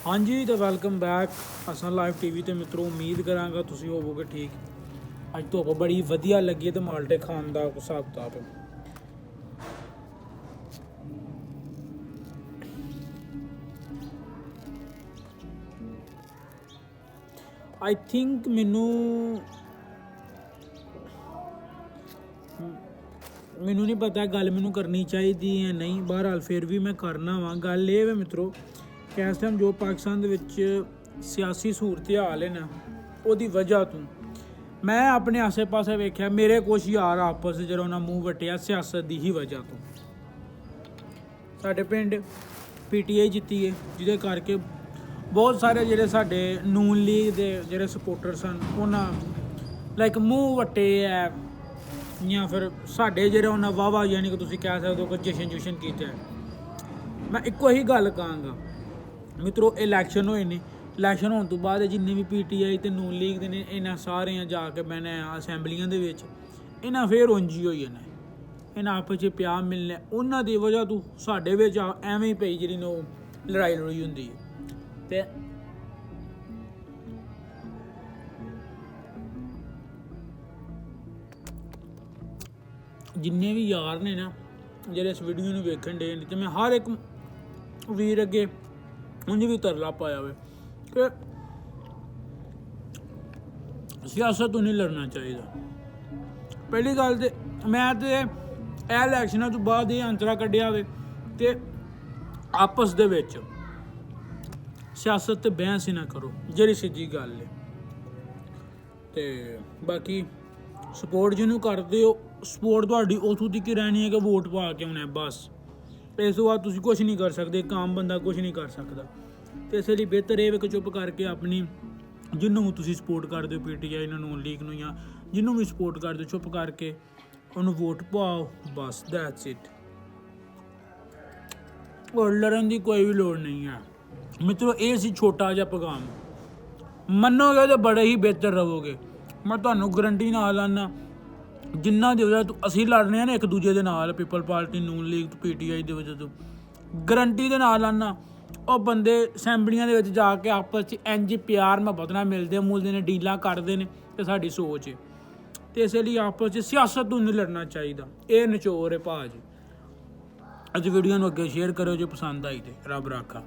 हाँ जी तो welcome back असां लाइव टीवी ते मित्रों उम्मीद करांगा तुसीं होवोगे ठीक। अज धुप्प बड़ी वधिया लगी है तो माल्टे खान का हिसाब किताब है। आई थिंक मैनू नहीं पता गल मैनू करनी चाहिए या नहीं, बहरहाल फिर भी मैं करना वा। गल ये है मित्रों कि इस टाइम जो पाकिस्तान दे विच सियासी सूरत हाल है ना, उसकी वजह तो मैं अपने आसे पासे वेख्या मेरे कुछ यार आपस जो उन्हें मूँह वटिया सियासत की ही वजह तो। साडे पिंड PTI जीती है जिदे करके बहुत सारे जिहड़े साडे नून लीग के जिहड़े सपोर्टर सन उन्हें लाइक मूँह वटे है, या फिर साडे जिहड़े उन्हें वाह यानी कि तुसीं कह सकते हो कि जशन जुशन किया है। मैं इक्को ही गल कहांगा मित्रों, इलैक्शन होए ने, इलैक्शन होने तो बाद जिन्ने भी PTI ते नून लीग दे ने इन्हां सारे जाके मैंने असैंबलियां दे विच इन्हां फिर उंजी होई जाना, इन्हां आपस च प्यार मिलने उन्हां दी वजह तो साडे विच एवें ही पई जिहड़ी नो लड़ाई लड़ाई हुंदी है। ते जिन्ने भी यार ने ना जेह्ड़े इस वीडियो नूं वेखण डे ते मैं हर एक वीर अगे उंज भी तरला पाया हुआ कि सियासत तो नहीं लड़ना चाहिए। पहली गल तो मैं तो इलैक्शनां तो बाद ये अंतरा कड्ढिया होवे कि आपस दे विच सियासत ते बहस ही ना करो, जेह्ड़ी सिद्धी गल है। ते बाकी सपोर्ट जिन्होंने करते हो सपोर्ट तुहाडी उत्थों तक रहनी है कि वोट पा के आना है बस, इस तो बाद तुसीं कुछ नहीं कर सकते, एक आम बंदा कुछ नहीं कर सकता। तो इसलिए बेहतर है कि चुप करके अपनी जिन्हों भी तुसीं सपोर्ट करते हो PTI नून लीग नूं या जिन्हों भी सपोर्ट करते हो चुप करके उन्होंने वोट पाओ बस, दैट्स इट। और लड़न की कोई भी लोड़ नहीं है मित्रों। ये सी छोटा जिहा पैगाम, मन्नोगे तो बड़े ही बेहतर रहोगे। मैं तुहानूं गारंटी नाल आना जिन्ना दी वजह तो असीं लड़ रहे हैं ना एक दूजे दे नाल, पीपल पार्टी नून लीग तो PTI की वजह तो गारंटी दे नाल आना और बंदे असैंबलियां दे विच जाके आपस च इंज प्यार मुहब्बत नाल मिलदे मुलदे ने, डीलां करदे ने, ते साडी सोच है। तो इसलिए आपस च सियासत तो नहीं लड़ना चाहिए। ये नचोर है भाज। अज वीडियो नूं अगे शेयर करो जो पसंद आई तो रब राखा।